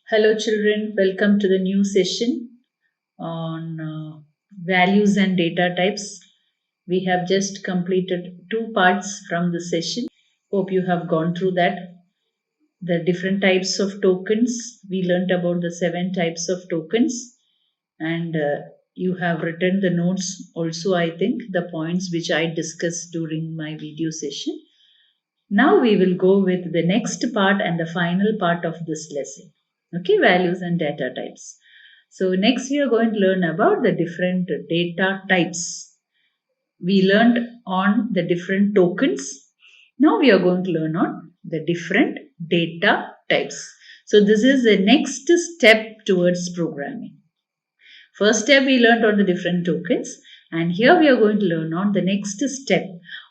Hello, children. Welcome to the new session on values and data types. We have just completed two parts from the session. Hope you have gone through that. The different types of tokens. We learnt about the 7 types of tokens, and you have written the notes also, I think, the points which I discussed during my video session. Now we will go with the next part and the final part of this lesson. Okay, values and data types. So next we are going to learn about the different data types. We learned on the different tokens. Now we are going to learn on the different data types. So this is the next step towards programming. First step we learned on the different tokens, and here we are going to learn on the next step.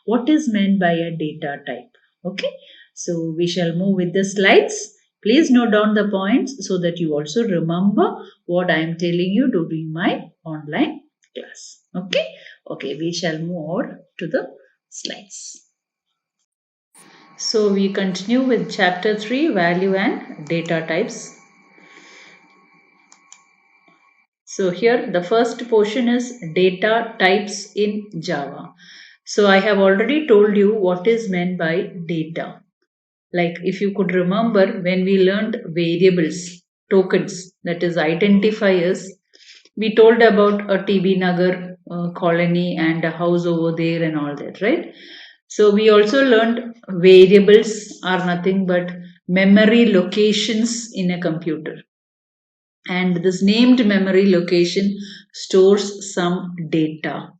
What is meant by a data type? Okay, so we shall move with the slides. Please note down the points so that you also remember what I am telling you during my online class. Okay, we shall move on to the slides. So we continue with chapter 3, value and data types. So here the first portion is data types in Java. So I have already told you what is meant by data. Like if you could remember when we learned variables, tokens, that is identifiers, we told about a TB Nagar colony and a house over there and all that, right? So we also learned variables are nothing but memory locations in a computer. And this named memory location stores some data.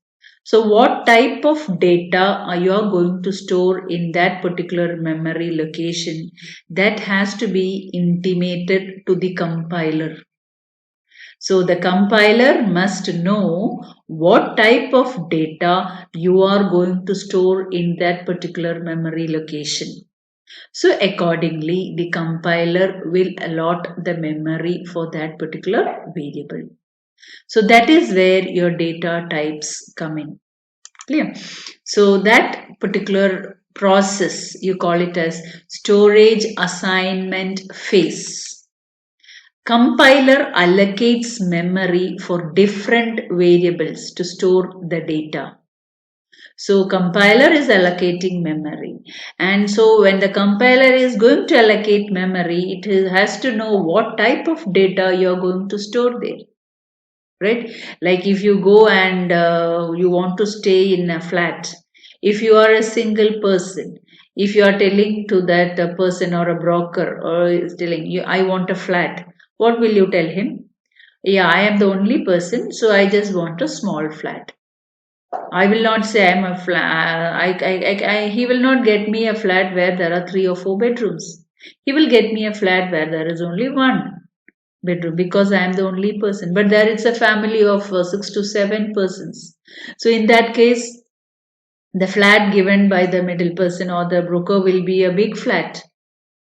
So what type of data are you going to store in that particular memory location? That has to be intimated to the compiler. So the compiler must know what type of data you are going to store in that particular memory location. So accordingly, the compiler will allot the memory for that particular variable. So that is where your data types come in. Clear? So that particular process, you call it as storage assignment phase. Compiler allocates memory for different variables to store the data. So compiler is allocating memory, and so when the compiler is going to allocate memory, it has to know what type of data you are going to store there, right? Like if you go and you want to stay in a flat, if you are a single person, if you are telling to that person or a broker or is telling you I want a flat, what will you tell him? Yeah, I am the only person, so I just want a small flat. I will not say I'm a flat. He will not get me a flat where there are 3 or 4 bedrooms. He will get me a flat where there is only 1 bedroom because I am the only person. But there is a family of 6 to 7 persons. So in that case, the flat given by the middle person or the broker will be a big flat.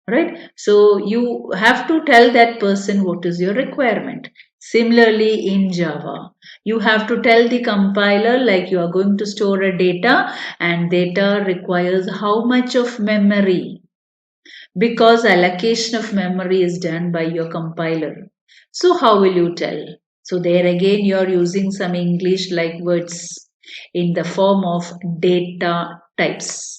Right? So you have to tell that person what is your requirement. Similarly in Java, you have to tell the compiler like you are going to store a data and data requires how much of memory, because allocation of memory is done by your compiler. So how will you tell? So there again you are using some English like words in the form of data types.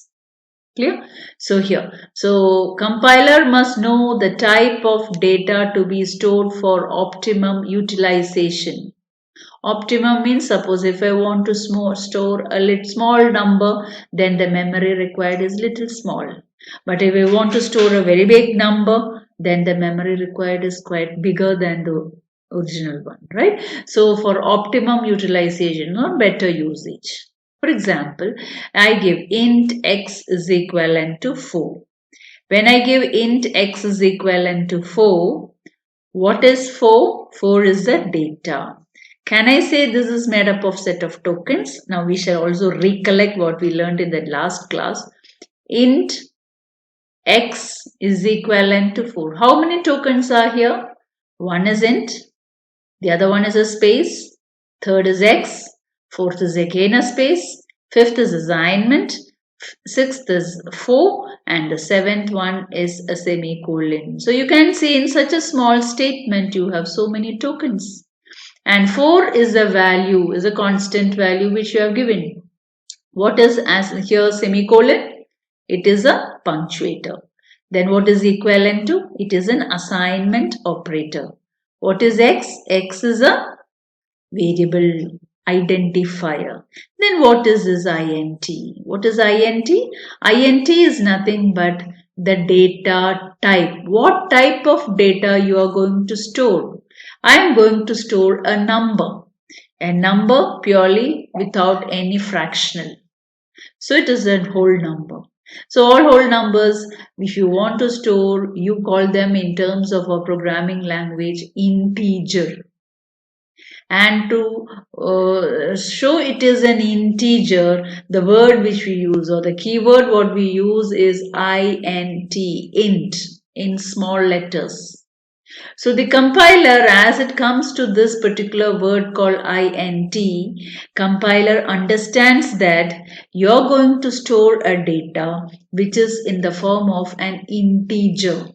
Clear? So here, so compiler must know the type of data to be stored for optimum utilization. Optimum means suppose if I want to store a little small number, then the memory required is little small. But if I want to store a very big number, then the memory required is quite bigger than the original one, right? So for optimum utilization or better usage. For example, I give int x is equivalent to 4. When I give int x is equivalent to 4, what is 4? 4 is the data. Can I say this is made up of set of tokens? Now we shall also recollect what we learned in the last class. Int x is equivalent to 4. How many tokens are here? One is int, the other one is a space, third is x, fourth is again a space, fifth is assignment, sixth is 4, and the seventh one is a semicolon. So you can see in such a small statement you have so many tokens. And 4 is a value, is a constant value which you have given. What is as here semicolon? It is a punctuator. Then what is equivalent to? It is an assignment operator. What is X? X is a variable identifier. Then what is this int? What is int? Int is nothing but the data type. What type of data you are going to store? I am going to store a number purely without any fractional. So it is a whole number. So all whole numbers, if you want to store, you call them in terms of a programming language integer. And to show it is an integer, the word which we use or the keyword what we use is int, in small letters. So the compiler, as it comes to this particular word called int, compiler understands that you're going to store a data which is in the form of an integer.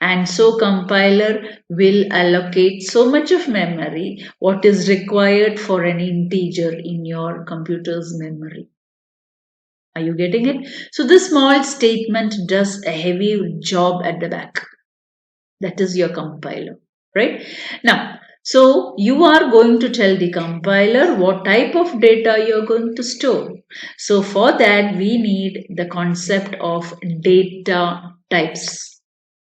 And so compiler will allocate so much of memory what is required for an integer in your computer's memory. Are you getting it? So this small statement does a heavy job at the back. That is your compiler, right? Now, so you are going to tell the compiler what type of data you are going to store. So for that we need the concept of data types.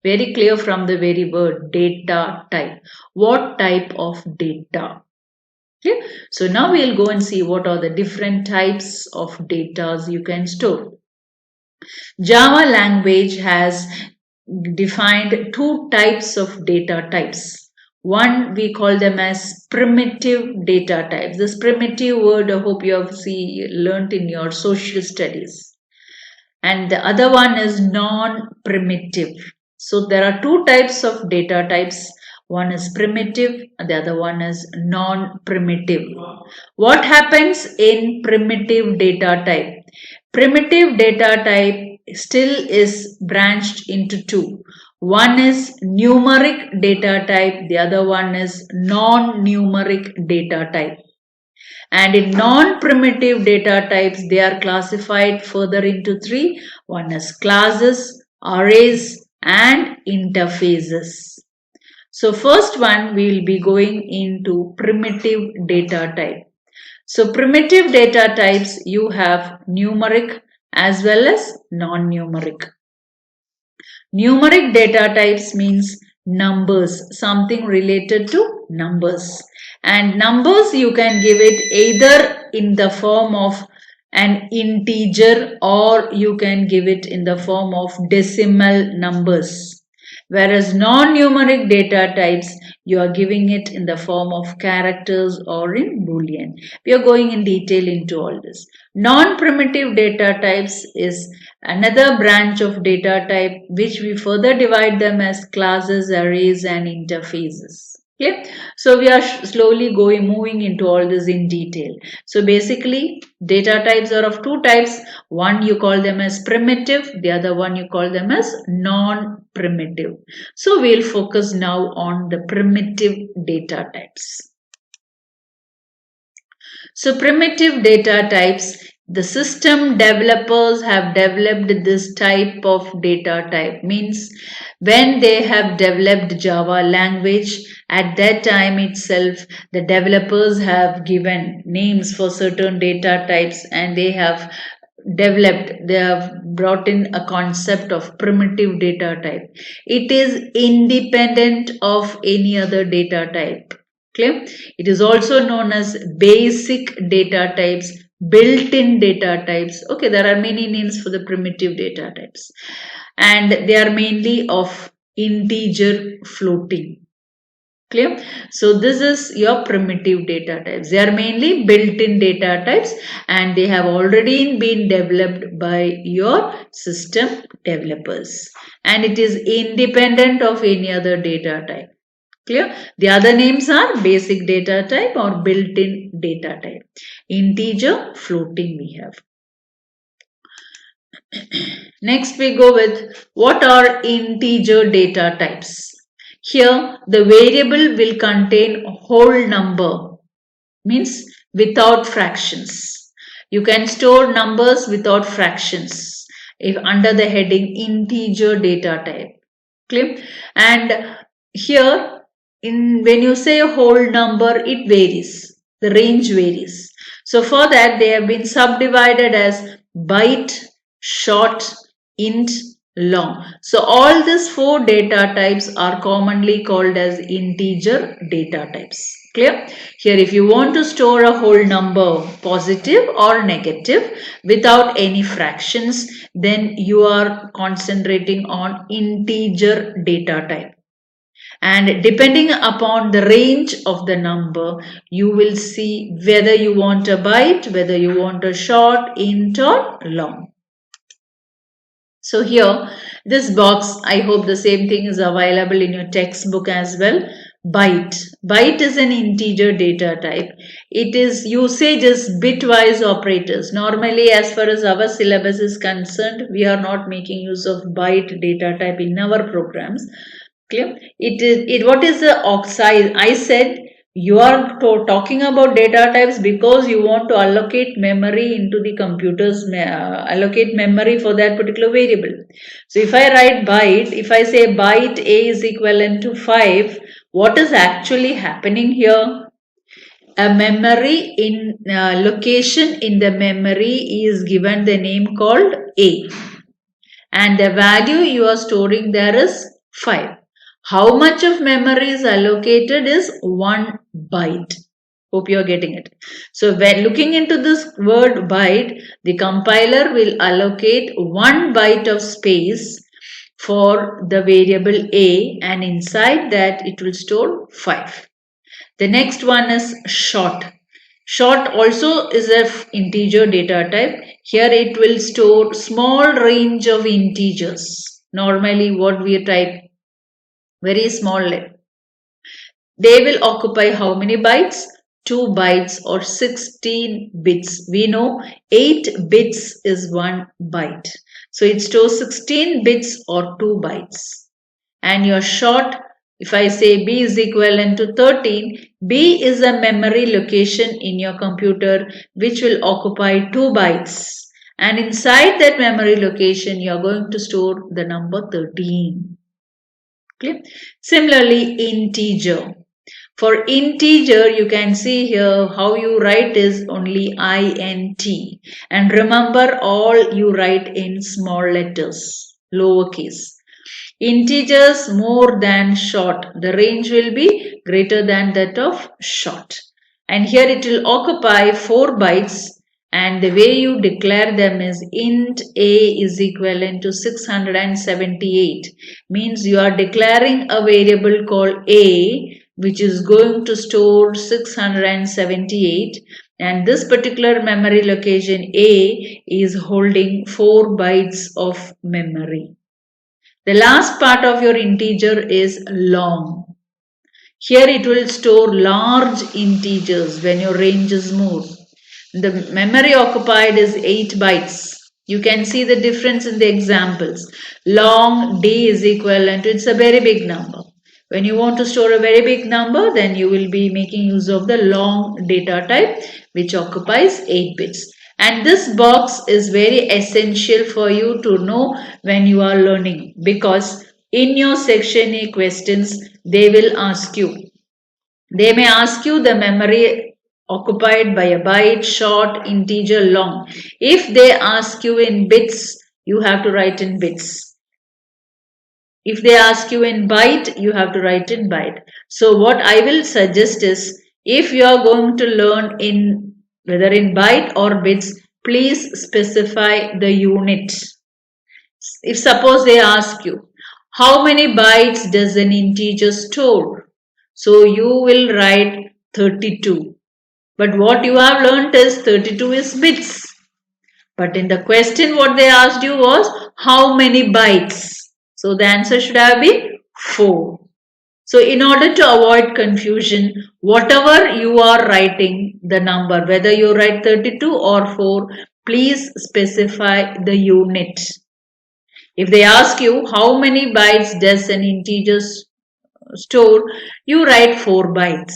Very clear from the very word data type. What type of data? Okay. So now we'll go and see what are the different types of data you can store. Java language has defined two types of data types. One, we call them as primitive data types. This primitive word I hope you have learnt in your social studies. And the other one is non-primitive. So there are two types of data types. One is primitive and the other one is non-primitive. What happens in primitive data type? Primitive data type still is branched into two. One is numeric data type, the other one is non-numeric data type. And in non-primitive data types, they are classified further into three. One is classes, arrays, and interfaces. So first one, we will be going into primitive data type. So primitive data types, you have numeric as well as non-numeric. Numeric data types means numbers, something related to numbers. And numbers you can give it either in the form of an integer or you can give it in the form of decimal numbers. Whereas non-numeric data types, you are giving it in the form of characters or in Boolean. We are going in detail into all this. Non-primitive data types is another branch of data type which we further divide them as classes, arrays and interfaces. Okay, so we are slowly moving into all this in detail. So basically data types are of two types. One you call them as primitive, the other one you call them as non-primitive. So we'll focus now on the primitive data types. So primitive data types, the system developers have developed this type of data type. Means when they have developed Java language, at that time itself the developers have given names for certain data types and they have brought in a concept of primitive data type. It is independent of any other data type. Clear? It is also known as basic data types, built-in data types. Okay, there are many names for the primitive data types. And they are mainly of integer floating. Clear? So this is your primitive data types. They are mainly built-in data types and they have already been developed by your system developers. And it is independent of any other data type. Clear? The other names are basic data type or built-in data type. Integer, floating we have. Next we go with what are integer data types. Here the variable will contain a whole number, means without fractions. You can store numbers without fractions if under the heading integer data type. Clear? And here when you say a whole number, it varies. The range varies. So for that they have been subdivided as byte, short, int, long. So all these four data types are commonly called as integer data types. Clear? Here if you want to store a whole number, positive or negative, without any fractions, then you are concentrating on integer data type. And depending upon the range of the number, you will see whether you want a byte, whether you want a short, int or long. So here, this box, I hope the same thing is available in your textbook as well. Byte. Byte is an integer data type. It is usage is bitwise operators. Normally, as far as our syllabus is concerned, we are not making use of byte data type in our programs. Clear? What is the size? I said you are talking about data types because you want to allocate memory into the computers, allocate memory for that particular variable. So if I write byte, if I say byte A is equivalent to 5, what is actually happening here? A memory in location in the memory is given the name called A, and the value you are storing there is 5. How much of memory is allocated is 1 byte. Hope you are getting it. So when looking into this word byte, the compiler will allocate 1 byte of space for the variable A, and inside that it will store 5. The next one is short. Short also is an integer data type. Here it will store small range of integers. Normally what we type, very small letter. They will occupy how many bytes? 2 bytes or 16 bits. We know 8 bits is 1 byte. So it stores 16 bits or 2 bytes. And your short, if I say B is equivalent to 13, B is a memory location in your computer which will occupy 2 bytes. And inside that memory location, you are going to store the number 13. Clear? Similarly, integer. For integer, you can see here how you write is only int. And remember, all you write in small letters, lowercase. Integers more than short. The range will be greater than that of short. And here it will occupy 4 bytes. And the way you declare them is int A is equivalent to 678. Means you are declaring a variable called A which is going to store 678, and this particular memory location A is holding 4 bytes of memory. The last part of your integer is long. Here it will store large integers when your range is more. The memory occupied is 8 bytes. You can see the difference in the examples. Long D is equivalent to, it's a very big number. When you want to store a very big number, then you will be making use of the long data type which occupies 8 bits. And this box is very essential for you to know when you are learning, because in your section A questions, they will ask you. They may ask you the memory occupied by a byte, short, integer, long. If they ask you in bits, you have to write in bits. If they ask you in byte, you have to write in byte. So what I will suggest is, if you are going to learn in whether in byte or bits, please specify the unit. If suppose they ask you, how many bytes does an integer store? So you will write 32. But what you have learnt is 32 is bits. But in the question what they asked you was how many bytes? So the answer should have been 4. So in order to avoid confusion, whatever you are writing the number, whether you write 32 or 4, please specify the unit. If they ask you how many bytes does an integer store, you write 4 bytes.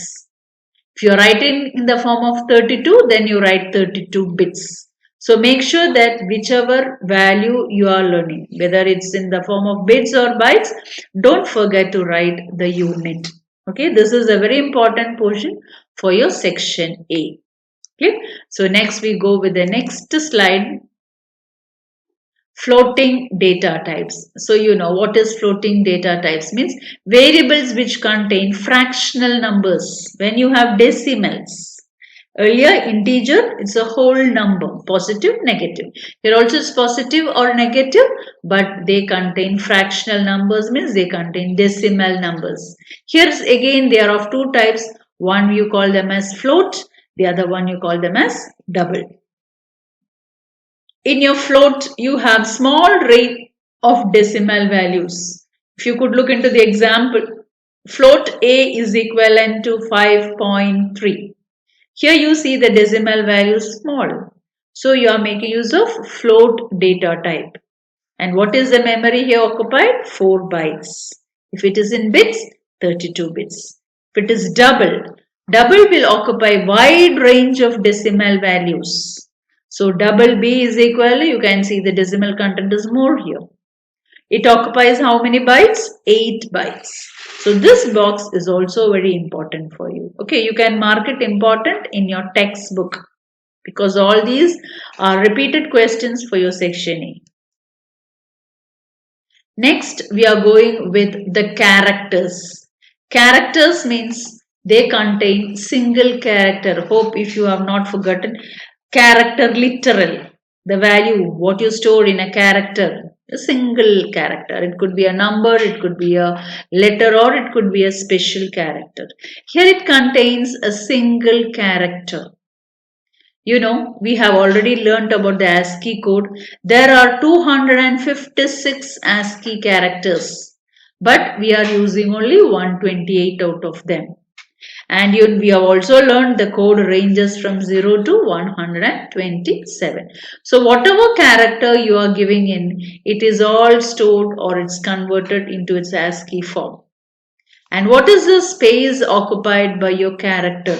If you are writing in the form of 32, then you write 32 bits. So make sure that whichever value you are learning, whether it's in the form of bits or bytes, don't forget to write the unit. Okay, this is a very important portion for your section A. Okay, so next we go with the next slide. Floating data types. So you know what is floating data types means variables which contain fractional numbers. When you have decimals, earlier integer, it's a whole number, positive, negative. Here also it's positive or negative, but they contain fractional numbers, means they contain decimal numbers. Here's again they are of two types. One you call them as float, the other one you call them as double. In your float, you have small array of decimal values. If you could look into the example, float A is equivalent to 5.3. Here you see the decimal value small. So you are making use of float data type. And what is the memory here occupied? 4 bytes. If it is in bits, 32 bits. If it is double will occupy wide range of decimal values. So double B is equal, you can see the decimal content is more here. It occupies how many bytes? 8 bytes. So this box is also very important for you. Okay, you can mark it important in your textbook because all these are repeated questions for your section A. Next, we are going with the characters. Characters means they contain single character. Hope if you have not forgotten, character literal, the value, what you store in a character, a single character. It could be a number, it could be a letter, or it could be a special character. Here it contains a single character. You know, we have already learnt about the ASCII code. There are 256 ASCII characters, but we are using only 128 out of them. And we have also learned the code ranges from 0 to 127. So whatever character you are giving in, it is all stored or it's converted into its ASCII form. And what is the space occupied by your character?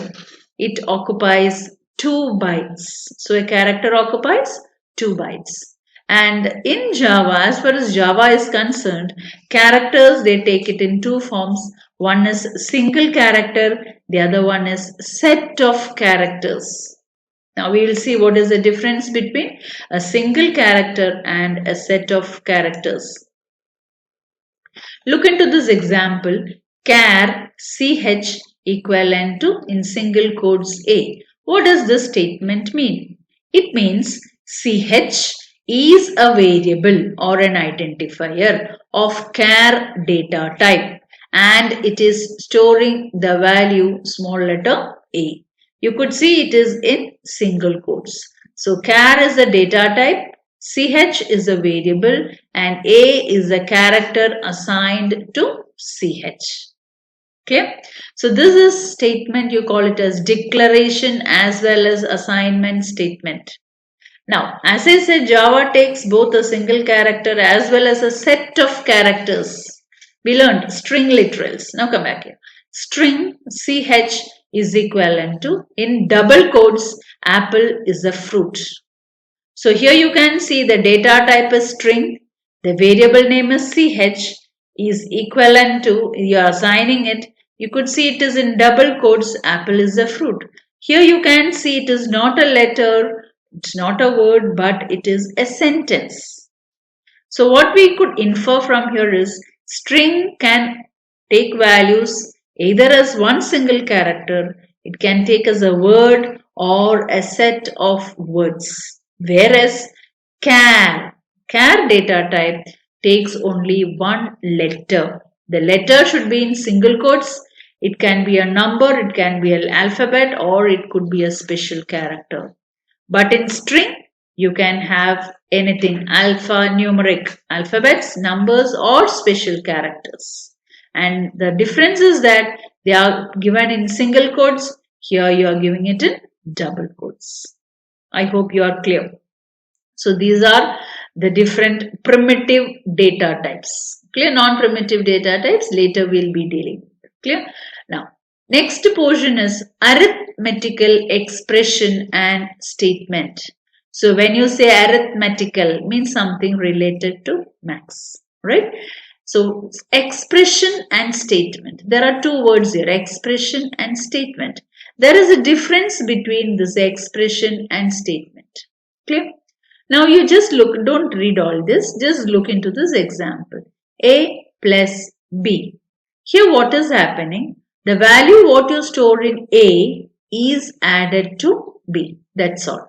It occupies 2 bytes. So a character occupies 2 bytes. And in Java, as far as Java is concerned, characters, they take it in two forms. One is single character, the other one is set of characters. Now we will see what is the difference between a single character and a set of characters. Look into this example, char ch equivalent to in single quotes A. What does this statement mean? It means ch is a variable or an identifier of char data type and it is storing the value small letter A. You could see it is in single quotes. So char is the data type, ch is a variable and A is a character assigned to ch. Okay, so this is statement, you call it as declaration as well as assignment statement. Now, as I said, Java takes both a single character as well as a set of characters. We learned string literals. Now come back here. String ch is equivalent to, in double quotes, apple is a fruit. So here you can see the data type is string, the variable name is ch, is equivalent to, you are assigning it. You could see it is in double quotes, apple is a fruit. Here you can see it is not a letter, it's not a word, but it is a sentence. So what we could infer from here is string can take values either as one single character, it can take as a word or a set of words. Whereas char data type takes only one letter. The letter should be in single quotes. It can be a number, it can be an alphabet, or it could be a special character. But in string, you can have anything, alphanumeric, alphabets, numbers, or special characters. And the difference is that they are given in single quotes. Here you are giving it in double quotes. I hope you are clear. So these are the different primitive data types. Clear? Non-primitive data types later we'll be dealing with. Clear? Now, next portion is arithmetical expression and statement. So when you say arithmetical, means something related to maths, right? So expression and statement. There are two words here, expression and statement. There is a difference between this expression and statement. Clear? Now you just look, don't read all this, just look into this example. A plus B. Here what is happening? The value what you store in A is added to B. That's all.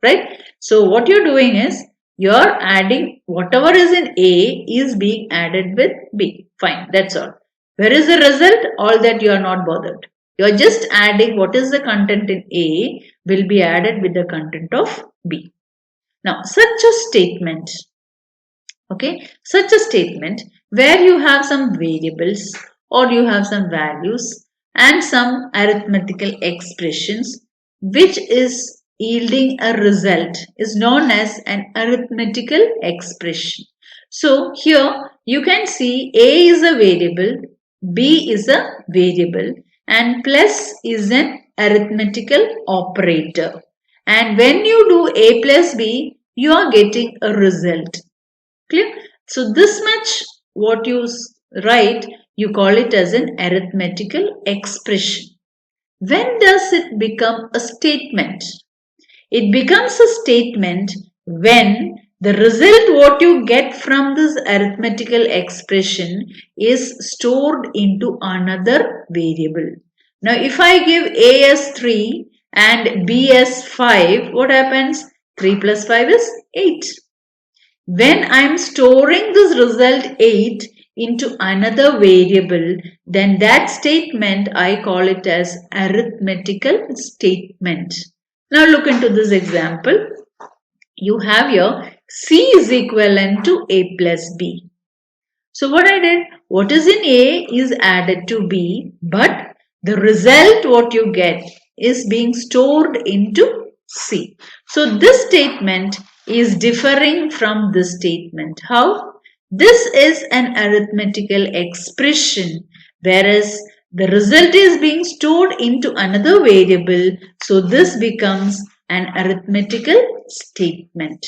Right? So what you're doing is, you're adding whatever is in A is being added with B. Fine, that's all. Where is the result? All that you are not bothered. You are just adding what is the content in A will be added with the content of B. Now, such a statement, okay, such a statement where you have some variables or you have some values and some arithmetical expressions which is yielding a result is known as an arithmetical expression. So, here you can see A is a variable, B is a variable and plus is an arithmetical operator. And when you do A plus B, you are getting a result. Clear? So this much what you write, you call it as an arithmetical expression. When does it become a statement? It becomes a statement when the result what you get from this arithmetical expression is stored into another variable. Now if I give A as 3 and B as 5, what happens? 3 plus 5 is 8. When I am storing this result 8 into another variable, then that statement I call it as arithmetical statement. Now look into this example. You have your C is equivalent to A plus B. So what I did, what is in A is added to B, but the result what you get is being stored into C. So this statement is differing from this statement. How? This is an arithmetical expression, whereas the result is being stored into another variable. So this becomes an arithmetical statement.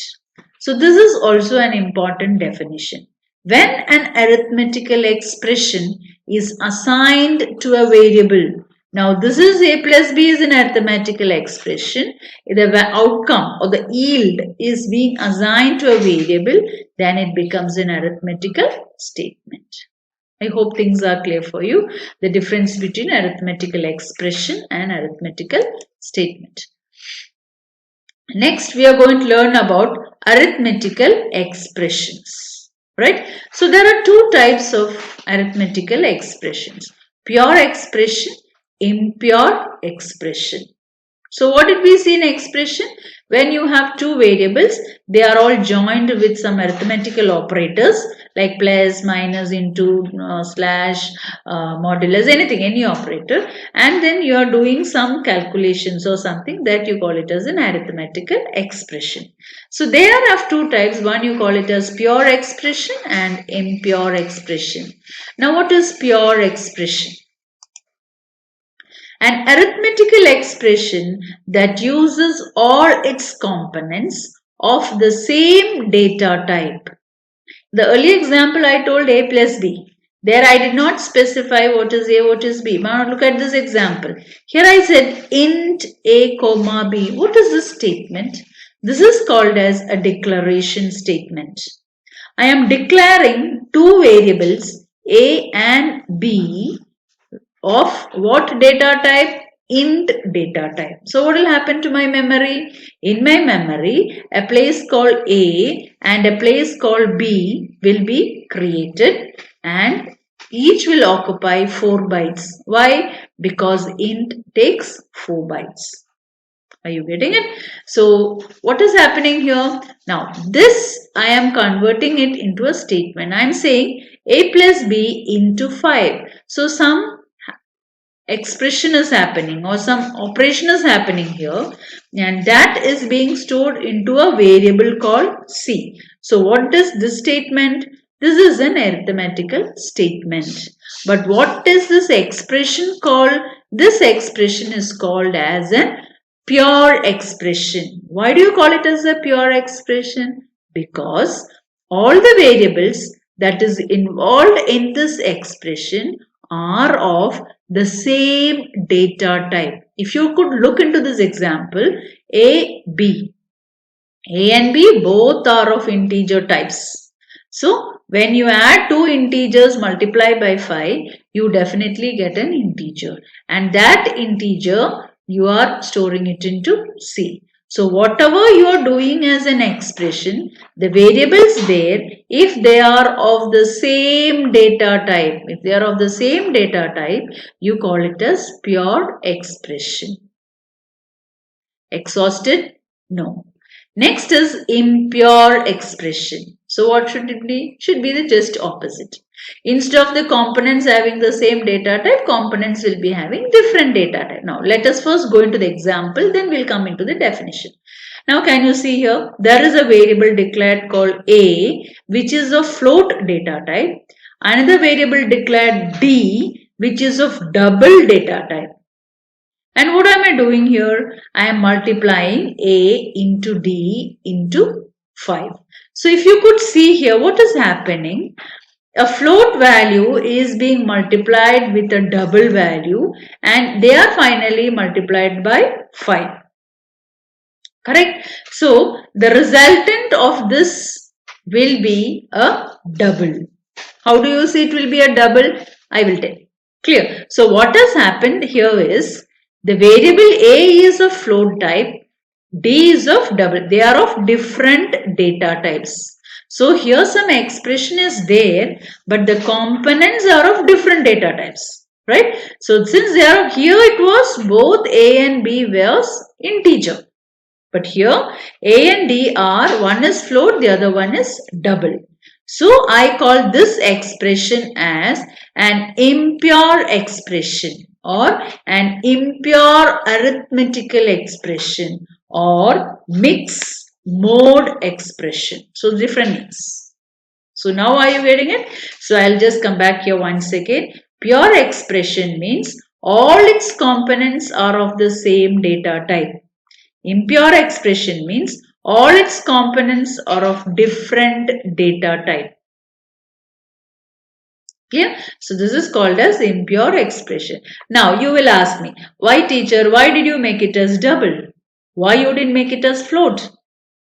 So this is also an important definition. When an arithmetical expression is assigned to a variable, now this is A plus B is an arithmetical expression, the outcome or the yield is being assigned to a variable, then it becomes an arithmetical statement. I hope things are clear for you, the difference between arithmetical expression and arithmetical statement. Next, we are going to learn about arithmetical expressions, right? So there are two types of arithmetical expressions, pure expression, impure expression. So what did we see in expression? When you have two variables, they are all joined with some arithmetical operators like plus, minus, into, slash, modulus, anything, any operator, and then you are doing some calculations or something, that you call it as an arithmetical expression. So there are two types. One you call it as pure expression and impure expression. Now what is pure expression? An arithmetical expression that uses all its components of the same data type. The earlier example I told A plus B. There I did not specify what is A, what is B. Now look at this example. Here I said int A comma B. What is this statement? This is called as a declaration statement. I am declaring two variables A and B of what data type? Int data type. So what will happen to my memory? In my memory, a place called A and a place called B will be created and each will occupy 4 bytes. Why? Because int takes 4 bytes. Are you getting it? So what is happening here? Now this I am converting it into a statement. I am saying A plus B into 5. So some expression is happening or some operation is happening here, and that is being stored into a variable called C. So what is this statement? This is an arithmetical statement. But what is this expression called? This expression is called as a pure expression. Why do you call it as a pure expression? Because all the variables that is involved in this expression are of the same data type. If you could look into this example, A and B both are of integer types. So when you add two integers multiply by 5, you definitely get an integer, and that integer you are storing it into C. So whatever you are doing as an expression, the variables there, if they are of the same data type, you call it as pure expression. Exhausted? No. Next is impure expression. So what should it be? Should be the just opposite. Instead of the components having the same data type, components will be having different data type. Now let us first go into the example, then we'll come into the definition. Now can you see here, there is a variable declared called A, which is of float data type. Another variable declared D, which is of double data type. And what am I doing here? I am multiplying A into D into 5. So if you could see here what is happening, a float value is being multiplied with a double value and they are finally multiplied by 5. Correct? So the resultant of this will be a double. How do you see it will be a double? I will tell you. Clear? So what has happened here is, the variable A is of float type, D is of double. They are of different data types. So here some expression is there, but the components are of different data types. Right? So since they are here, it was both A and B was integer. But here A and D are, one is float, the other one is double. So I call this expression as an impure expression, or an impure arithmetical expression, or mixed mode expression. So different names. So now are you getting it? So I'll just come back here once again. Pure expression means all its components are of the same data type. Impure expression means all its components are of different data type. Clear? So this is called as impure expression. Now you will ask me, why teacher, why did you make it as double? Why you didn't make it as float?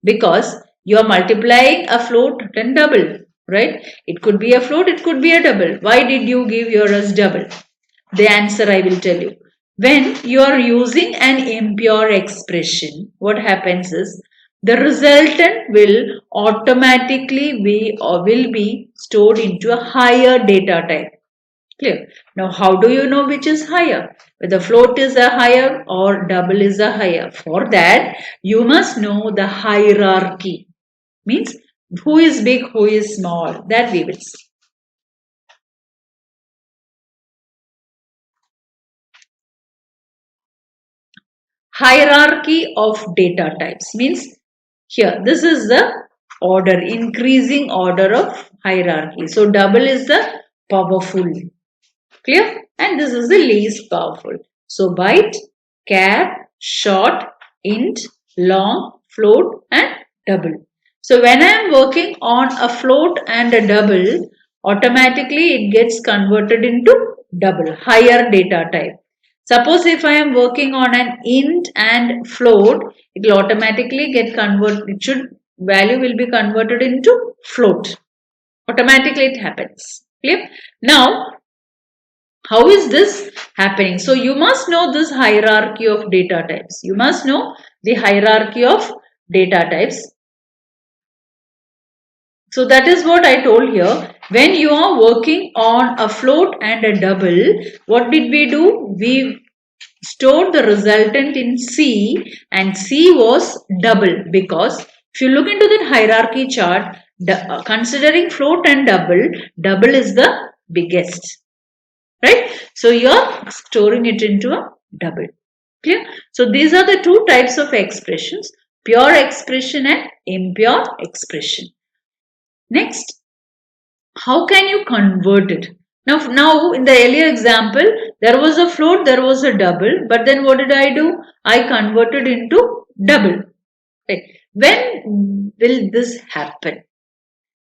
Because you are multiplying a float and double, right? It could be a float, it could be a double. Why did you give yours as double? The answer I will tell you. When you are using an impure expression, what happens is, the resultant will automatically be stored into a higher data type. Clear? Now how do you know which is higher? Whether float is a higher or double is a higher. For that you must know the hierarchy. Means who is big, who is small. That we will see. Hierarchy of data types means, here this is the order, increasing order of hierarchy. So double is the powerful. Clear? And this is the least powerful. So byte, char, short, int, long, float and double. So when I am working on a float and a double, automatically it gets converted into double, higher data type. Suppose if I am working on an int and float, it will automatically get converted, value will be converted into float. Automatically it happens. Clear? Now, how is this happening? So you must know this hierarchy of data types. You must know the hierarchy of data types. So that is what I told here. When you are working on a float and a double, what did we do? We stored the resultant in C, and C was double, because if you look into that hierarchy chart, considering float and double is the biggest. right? So you're storing it into a double. Clear? So these are the two types of expressions, pure expression and impure expression. Next, how can you convert it? Now in the earlier example, there was a float, there was a double, but then what did I do? I converted into double. Right. When will this happen?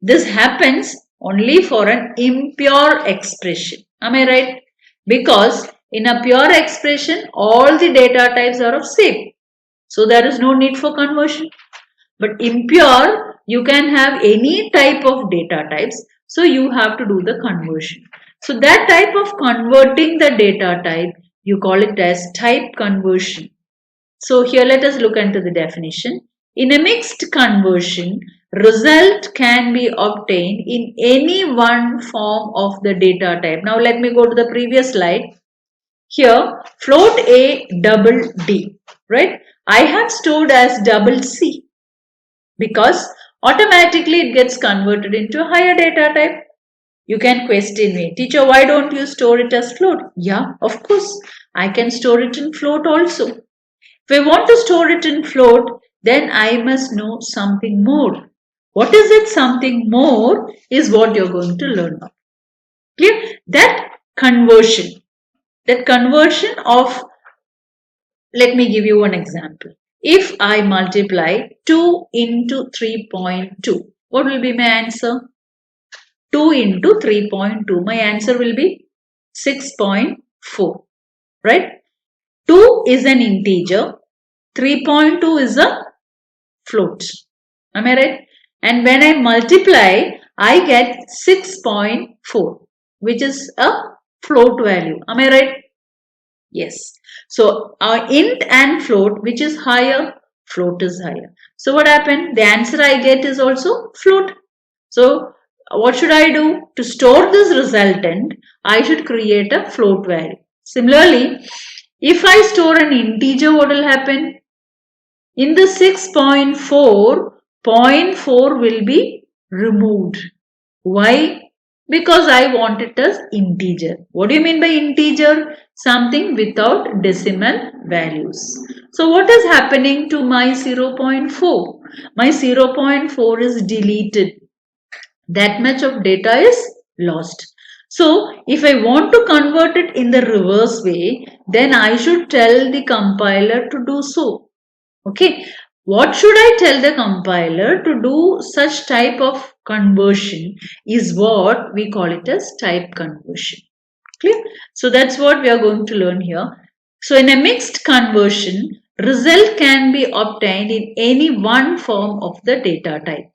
This happens only for an impure expression. Am I right? Because in a pure expression, all the data types are of same. So there is no need for conversion. But impure, you can have any type of data types. So you have to do the conversion. So that type of converting the data type, you call it as type conversion. So here let us look into the definition. In a mixed conversion, result can be obtained in any one form of the data type. Now let me go to the previous slide. Here float A double D, right? I have stored as double C because automatically it gets converted into a higher data type. You can question me, teacher, why don't you store it as float? Yeah, of course, I can store it in float also. If I want to store it in float, then I must know something more. What is it? Something more is what you're going to learn now. Clear? That conversion of, let me give you one example. If I multiply 2 into 3.2, what will be my answer? 2 into 3.2. My answer will be 6.4. Right? 2 is an integer. 3.2 is a float. Am I right? And when I multiply, I get 6.4, which is a float value. Am I right? Yes. So int and float, which is higher, float is higher. So what happened? The answer I get is also float. So what should I do? To store this resultant, I should create a float value. Similarly, if I store an integer, what will happen? In the 6.4, 0.4 will be removed. Why? Because I want it as integer. What do you mean by integer? Something without decimal values. So what is happening to my 0.4? My 0.4 is deleted. That much of data is lost. So if I want to convert it in the reverse way, then I should tell the compiler to do so. Okay, what should I tell the compiler to do such type of conversion is what we call it as type conversion. Clear? So that's what we are going to learn here. So in a mixed conversion, result can be obtained in any one form of the data type.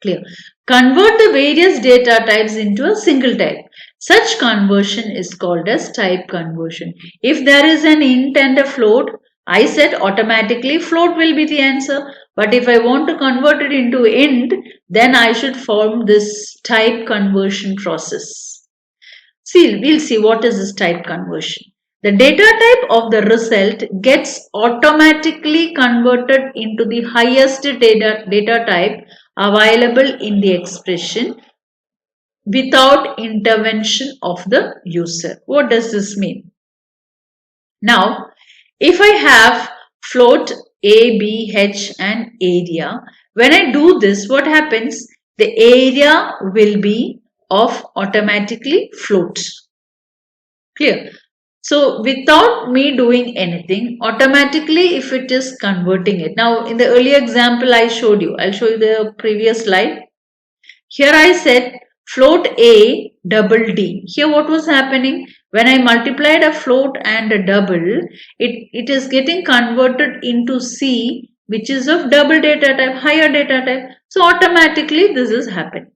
Clear? Convert the various data types into a single type. Such conversion is called as type conversion. If there is an int and a float, I said automatically float will be the answer. But if I want to convert it into int, then I should form this type conversion process. See, we'll see what is this type conversion. The data type of the result gets automatically converted into the highest data type available in the expression without intervention of the user. What does this mean? Now, if I have float A, B, H and area, when I do this, what happens? The area will be of automatically float. Clear? So without me doing anything, automatically if it is converting it. Now in the earlier example I showed you, I'll show you the previous slide. Here I said float A double D. Here what was happening? When I multiplied a float and a double, it is getting converted into C, which is of double data type, higher data type. So automatically this is happening.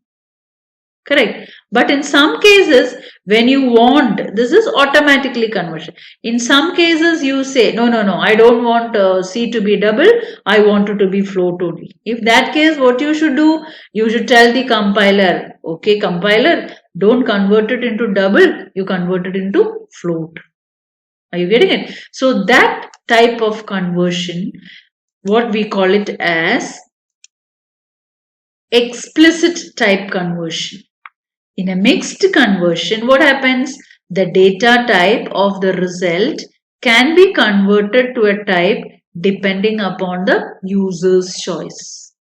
Correct. But in some cases, when you want, this is automatically conversion. In some cases, you say, no, I don't want C to be double. I want it to be float only. If that case, what you should do? You should tell the compiler, okay, compiler, don't convert it into double. You convert it into float. Are you getting it? So that type of conversion, what we call it as explicit type conversion. In a mixed conversion, what happens? The data type of the result can be converted to a type depending upon the user's choice.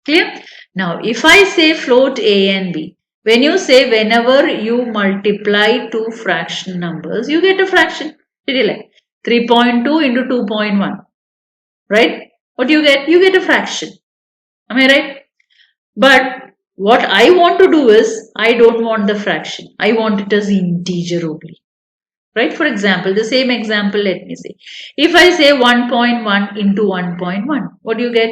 Clear? Now, if I say float A and B, when you say whenever you multiply two fraction numbers, you get a fraction. Did you like 3.2 into 2.1? Right? What do you get? You get a fraction. Am I right? But what I want to do is, I don't want the fraction. I want it as integer only. Right? For example, the same example, let me say. If I say 1.1 into 1.1, what do you get?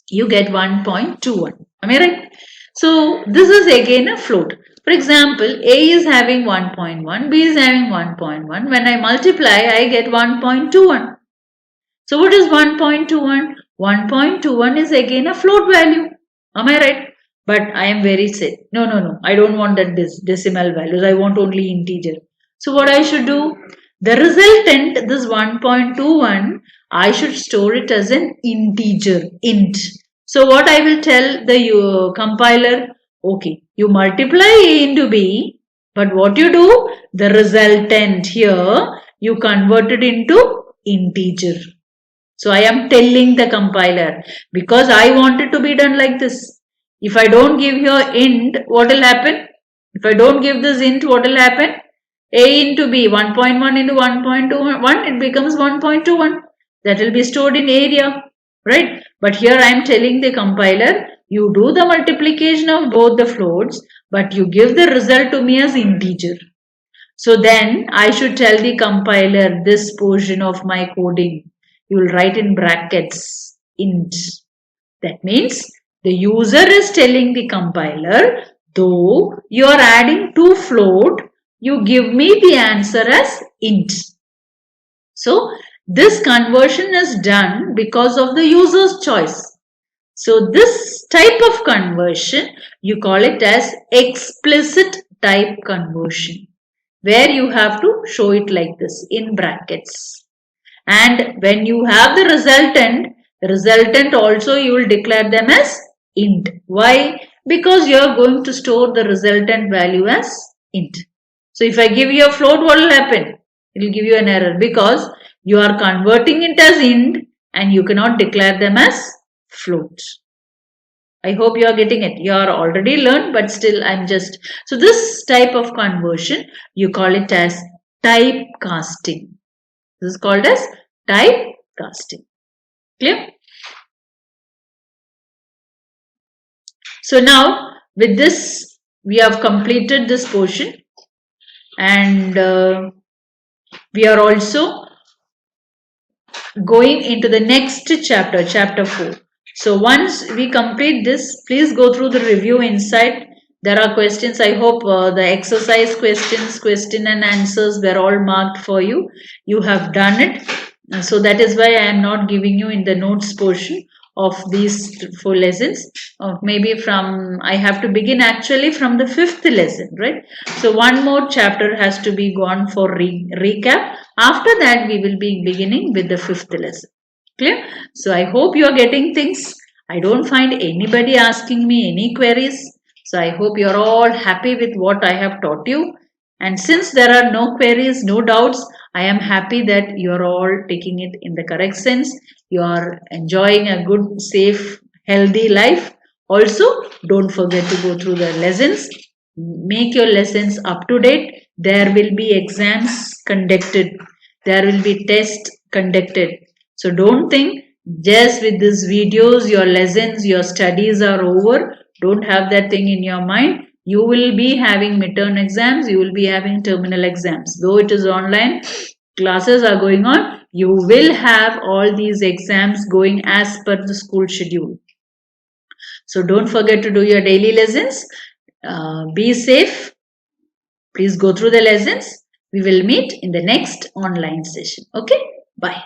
You get 1.21. Am I right? So this is again a float. For example, A is having 1.1, B is having 1.1. When I multiply, I get 1.21. So what is 1.21? 1.21 is again a float value. Am I right? But I am very sad. No. I don't want that decimal values. I want only integer. So what I should do? The resultant, this 1.21, I should store it as an integer, int. So what I will tell the compiler? Okay, you multiply A into B, but what you do? The resultant here, you convert it into integer. So I am telling the compiler, because I want it to be done like this. If I don't give here int, what will happen? If I don't give this int, what will happen? A into B, 1.1 into 1.21, it becomes 1.21. That will be stored in area, right? But here I am telling the compiler, you do the multiplication of both the floats, but you give the result to me as integer. So then I should tell the compiler this portion of my coding. You will write in brackets int. That means the user is telling the compiler, though you are adding two float, you give me the answer as int. So this conversion is done because of the user's choice. So this type of conversion, you call it as explicit type conversion, where you have to show it like this in brackets. And when you have the resultant also you will declare them as int. Why? Because you are going to store the resultant value as int. So if I give you a float, what will happen? It will give you an error because you are converting it as int and you cannot declare them as float. I hope you are getting it. You are already learned, but still I'm just... So this type of conversion, you call it as typecasting. This is called as typecasting. Clear? So now with this, we have completed this portion, and we are also going into the next chapter, chapter 4. So once we complete this, please go through the review inside. There are questions. I hope the exercise questions, question and answers were all marked for you. You have done it. So that is why I am not giving you in the notes portion of these 4 lessons. Maybe I have to begin actually from the 5th lesson, right? So one more chapter has to be gone for recap. After that, we will be beginning with the 5th lesson. Clear? So I hope you are getting things. I don't find anybody asking me any queries. So I hope you are all happy with what I have taught you. And since there are no queries, no doubts, I am happy that you are all taking it in the correct sense. You are enjoying a good, safe, healthy life. Also, don't forget to go through the lessons. Make your lessons up to date. There will be exams conducted. There will be tests conducted. So don't think just with these videos, your lessons, your studies are over. Don't have that thing in your mind. You will be having midterm exams. You will be having terminal exams. Though it is online, classes are going on. You will have all these exams going as per the school schedule. So don't forget to do your daily lessons. Be safe. Please go through the lessons. We will meet in the next online session. Okay? Bye.